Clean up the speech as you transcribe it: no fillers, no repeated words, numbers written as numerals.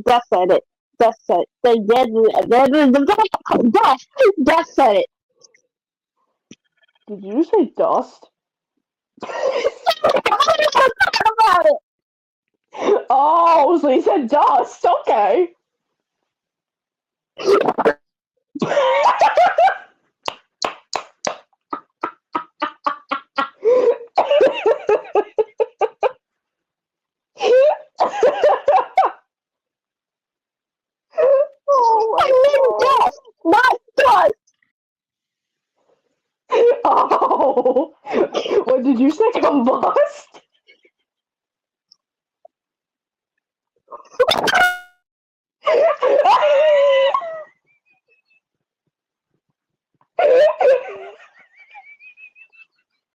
Just said it. Just said it. Just said it. Did you say dust? About it. Oh, so you said dust. Okay. I meant dust, not dust. Oh, what did you say? Combust?